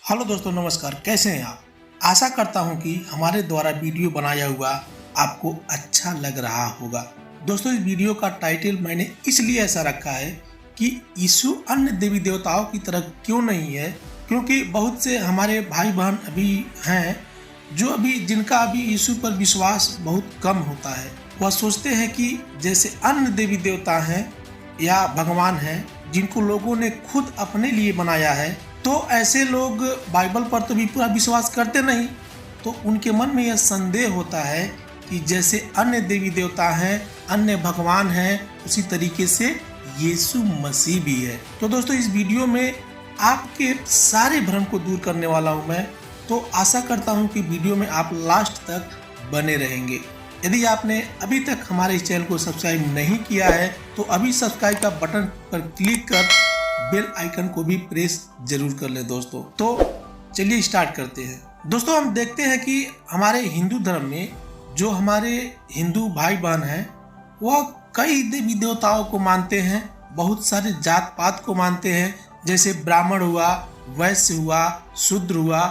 Hello दोस्तों, नमस्कार। कैसे हैं आप? आशा करता हूं कि हमारे द्वारा वीडियो बनाया हुआ आपको अच्छा लग रहा होगा। दोस्तों, इस वीडियो का टाइटल मैंने इसलिए ऐसा रखा है कि यीशु अन्य देवी देवताओं की तरह क्यों नहीं है, क्योंकि बहुत से हमारे भाई बहन अभी हैं जो जिनका अभी यीशु पर विश्वास बहुत कम होता है। वह सोचते हैं कि जैसे अन्य देवी देवता हैं या भगवान हैं जिनको लोगों ने खुद अपने लिए बनाया है, तो ऐसे लोग बाइबल पर तो भी पूरा विश्वास करते नहीं। तो उनके मन में यह संदेह होता है कि जैसे अन्य देवी देवता हैं, अन्य भगवान हैं, उसी तरीके से यीशु मसीह भी है। तो दोस्तों, इस वीडियो में आपके सारे भ्रम को दूर करने वाला हूं मैं। तो आशा करता हूं कि वीडियो में आप लास्ट तक बने रहेंगे। यदि आपने अभी तक हमारे इस चैनल को सब्सक्राइब नहीं किया है तो अभी सब्सक्राइब का बटन पर क्लिक कर बेल आइकन को भी प्रेस जरूर कर ले दोस्तों। तो चलिए स्टार्ट करते हैं। दोस्तों, हम देखते हैं कि हमारे हिंदू धर्म में जो हमारे हिंदू भाई बहन हैं वह कई देवी देवताओं को मानते हैं, बहुत सारे जात पात को मानते हैं, जैसे ब्राह्मण हुआ, वैश्य हुआ, शूद्र हुआ।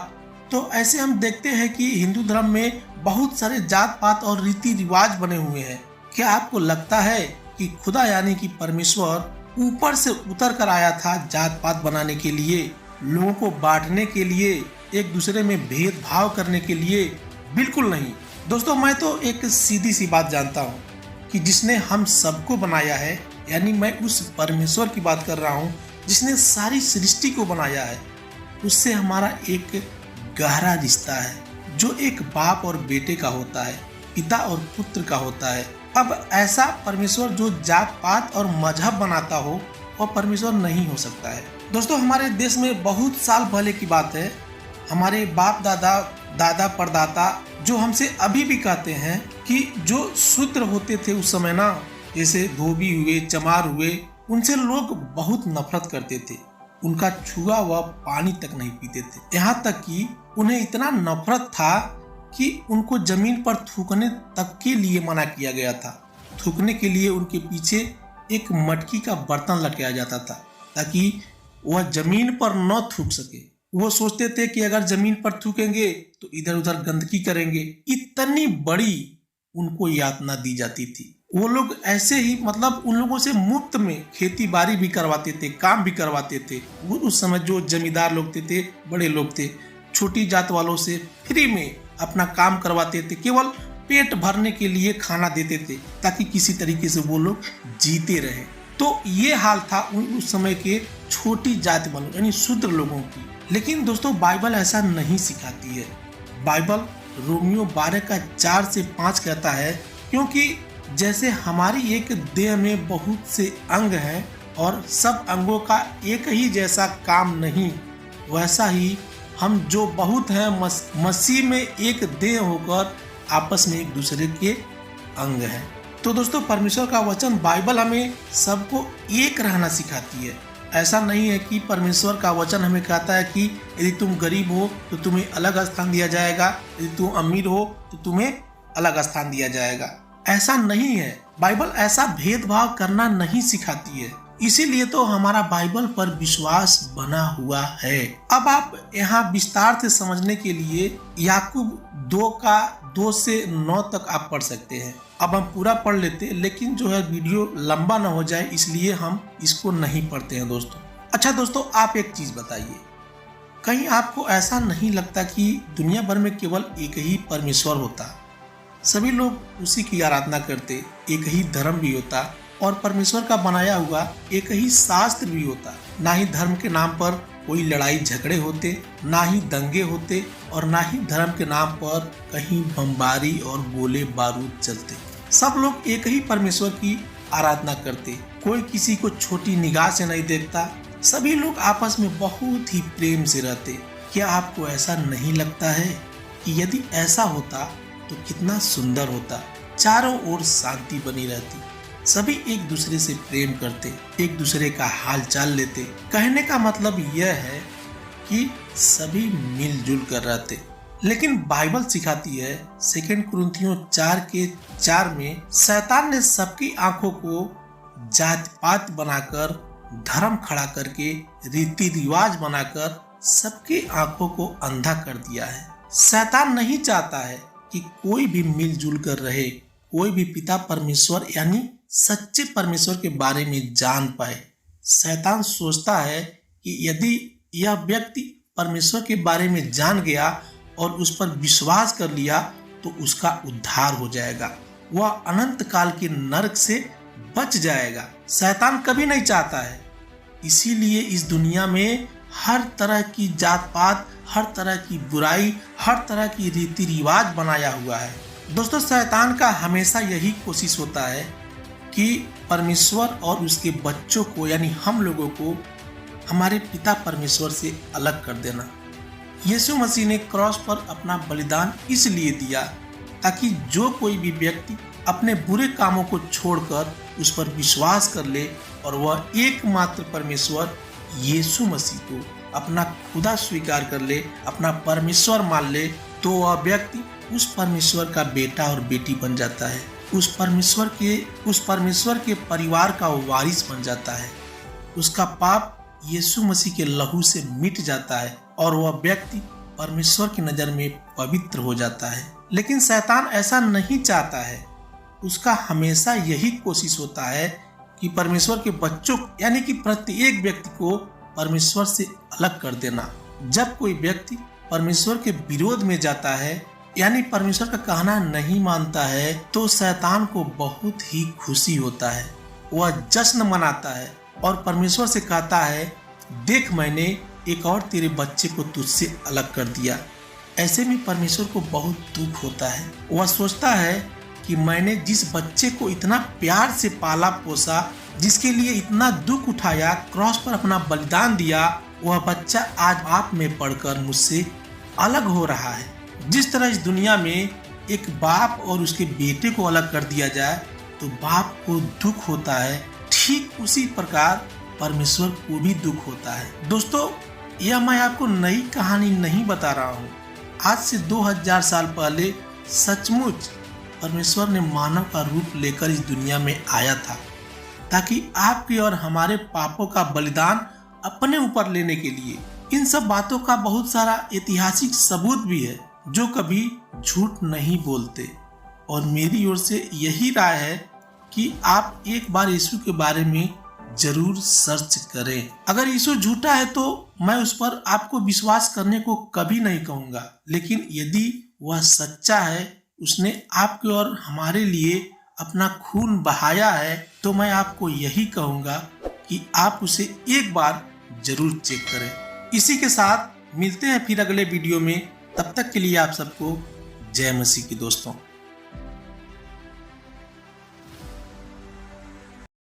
तो ऐसे हम देखते हैं कि हिंदू धर्म में बहुत सारे जात पात और रीति रिवाज बने हुए हैं। क्या आपको लगता है कि खुदा यानी कि परमेश्वर ऊपर से उतर कर आया था जात पात बनाने के लिए, लोगों को बांटने के लिए, एक दूसरे में भेदभाव करने के लिए? बिल्कुल नहीं दोस्तों। मैं तो एक सीधी सी बात जानता हूँ कि जिसने हम सबको बनाया है, यानी मैं उस परमेश्वर की बात कर रहा हूँ जिसने सारी सृष्टि को बनाया है, उससे हमारा एक गहरा रिश्ता है जो एक बाप और बेटे का होता है, पिता और पुत्र का होता है। अब ऐसा परमेश्वर जो जात पात और मजहब बनाता हो वह परमेश्वर नहीं हो सकता है। दोस्तों, हमारे देश में बहुत साल पहले की बात है, हमारे बाप दादा, दादा परदाता जो हमसे अभी भी कहते हैं कि जो शूद्र होते थे उस समय ना, जैसे धोबी हुए, चमार हुए, उनसे लोग बहुत नफरत करते थे। उनका छुआ हुआ पानी तक नहीं पीते थे। यहाँ तक कि उन्हें इतना नफरत था कि उनको जमीन पर थूकने तक के लिए मना किया गया था। थूकने के लिए उनके पीछे एक मटकी का बर्तन लटकाया जाता था ताकि वह जमीन पर न थूक सके। वो सोचते थे कि अगर जमीन पर थूकेंगे तो इधर उधर गंदगी करेंगे। इतनी बड़ी उनको यातना दी जाती थी। वो लोग ऐसे ही उन लोगों से मुफ्त में खेती बाड़ी भी करवाते थे, काम भी करवाते थे। वो उस समय जो जमींदार लोग थे, बड़े लोग थे, छोटी जात वालों से फ्री में अपना काम करवाते थे, केवल पेट भरने के लिए खाना देते थे ताकि किसी तरीके से वो लोग जीते रहे। तो ये हाल था उस समय के छोटी जाति वालों यानी शूद्र लोगों की। लेकिन दोस्तों, बाइबल ऐसा नहीं सिखाती है। बाइबल रोमियो 12:4-5 कहता है, क्योंकि जैसे हमारी एक देह में बहुत से अंग हैं और सब अंगों का एक ही जैसा काम नहीं, वैसा ही हम जो बहुत हैं मसीह में एक देह होकर आपस में एक दूसरे के अंग हैं। तो दोस्तों, परमेश्वर का वचन बाइबल हमें सबको एक रहना सिखाती है। ऐसा नहीं है कि परमेश्वर का वचन हमें कहता है कि यदि तुम गरीब हो तो तुम्हें अलग स्थान दिया जाएगा, यदि तुम अमीर हो तो तुम्हें अलग स्थान दिया जाएगा। ऐसा नहीं है। बाइबल ऐसा भेदभाव करना नहीं सिखाती है। इसीलिए तो हमारा बाइबल पर विश्वास बना हुआ है। अब आप यहाँ विस्तार से समझने के लिए याकूब 2:2-9 तक आप पढ़ सकते हैं। अब हम पूरा पढ़ लेते हैं, लेकिन जो है वीडियो लंबा ना हो जाए इसलिए हम इसको नहीं पढ़ते हैं दोस्तों। अच्छा दोस्तों, आप एक चीज बताइए, कहीं आपको ऐसा नहीं लगता कि दुनिया भर में केवल एक ही परमेश्वर होता, सभी लोग उसी की आराधना करते, एक ही धर्म भी होता और परमेश्वर का बनाया हुआ एक ही शास्त्र भी होता, ना ही धर्म के नाम पर कोई लड़ाई झगड़े होते, ना ही दंगे होते और ना ही धर्म के नाम पर कहीं बमबारी और गोले बारूद चलते। सब लोग एक ही परमेश्वर की आराधना करते, कोई किसी को छोटी निगाह से नहीं देखता, सभी लोग आपस में बहुत ही प्रेम से रहते। क्या आपको ऐसा नहीं लगता है कि यदि ऐसा होता तो कितना सुंदर होता, चारों ओर शांति बनी रहती, सभी एक दूसरे से प्रेम करते, एक दूसरे का हाल चाल लेते। कहने का मतलब यह है कि सभी मिलजुल कर रहते। लेकिन बाइबल सिखाती है 2 कुरिन्थियों 4:4 में, शैतान ने सबकी आंखों को जात पात बनाकर, धर्म खड़ा करके, रीति रिवाज बनाकर सबकी आंखों को अंधा कर दिया है। शैतान नहीं चाहता है कि कोई भी मिलजुल कर रहे, कोई भी पिता परमेश्वर यानी सच्चे परमेश्वर के बारे में जान पाए। शैतान सोचता है कि यदि यह व्यक्ति परमेश्वर के बारे में जान गया और उस पर विश्वास कर लिया तो उसका उद्धार हो जाएगा, वह अनंत काल के नरक से बच जाएगा। शैतान कभी नहीं चाहता है, इसीलिए इस दुनिया में हर तरह की जात पात, हर तरह की बुराई, हर तरह की रीति रिवाज बनाया हुआ है। दोस्तों, शैतान का हमेशा यही कोशिश होता है कि परमेश्वर और उसके बच्चों को यानी हम लोगों को हमारे पिता परमेश्वर से अलग कर देना। यीशु मसीह ने क्रॉस पर अपना बलिदान इसलिए दिया ताकि जो कोई भी व्यक्ति अपने बुरे कामों को छोड़कर उस पर विश्वास कर ले और वह एकमात्र परमेश्वर यीशु मसीह को अपना खुदा स्वीकार कर ले, अपना परमेश्वर मान ले, तो वह व्यक्ति उस परमेश्वर का बेटा और बेटी बन जाता है, उस परमेश्वर के परिवार का वारिस बन जाता है। उसका पाप यीशु मसीह के लहू से मिट जाता है और वह व्यक्ति परमेश्वर की नज़र में पवित्र हो जाता है। लेकिन शैतान ऐसा नहीं चाहता है। उसका हमेशा यही कोशिश होता है कि परमेश्वर के बच्चों यानी कि प्रत्येक व्यक्ति को परमेश्वर से अलग कर देना। जब कोई व्यक्ति परमेश्वर के विरोध में जाता है यानी परमेश्वर का कहना नहीं मानता है तो शैतान को बहुत ही खुशी होता है। वह जश्न मनाता है और परमेश्वर से कहता है, देख मैंने एक और तेरे बच्चे को तुझसे अलग कर दिया। ऐसे में परमेश्वर को बहुत दुख होता है। वह सोचता है कि मैंने जिस बच्चे को इतना प्यार से पाला पोसा, जिसके लिए इतना दुख उठाया, क्रॉस पर अपना बलिदान दिया, वह बच्चा आज पाप में पड़कर मुझसे अलग हो रहा है। जिस तरह इस दुनिया में एक बाप और उसके बेटे को अलग कर दिया जाए तो बाप को दुख होता है, ठीक उसी प्रकार परमेश्वर को भी दुख होता है। दोस्तों, यह मैं आपको नई कहानी नहीं बता रहा हूँ। आज से 2000 साल पहले सचमुच परमेश्वर ने मानव का रूप लेकर इस दुनिया में आया था ताकि आपके और हमारे पापों का बलिदान अपने ऊपर लेने के लिए। इन सब बातों का बहुत सारा ऐतिहासिक सबूत भी है जो कभी झूठ नहीं बोलते। और मेरी ओर से यही राय है कि आप एक बार यीशु के बारे में जरूर सर्च करें। अगर यीशु झूठा है तो मैं उस पर आपको विश्वास करने को कभी नहीं कहूँगा, लेकिन यदि वह सच्चा है, उसने आपके और हमारे लिए अपना खून बहाया है, तो मैं आपको यही कहूँगा कि आप उसे एक बार जरूर चेक करें। इसी के साथ मिलते हैं फिर अगले वीडियो में। तब तक के लिए आप सबको जय मसीह की दोस्तों।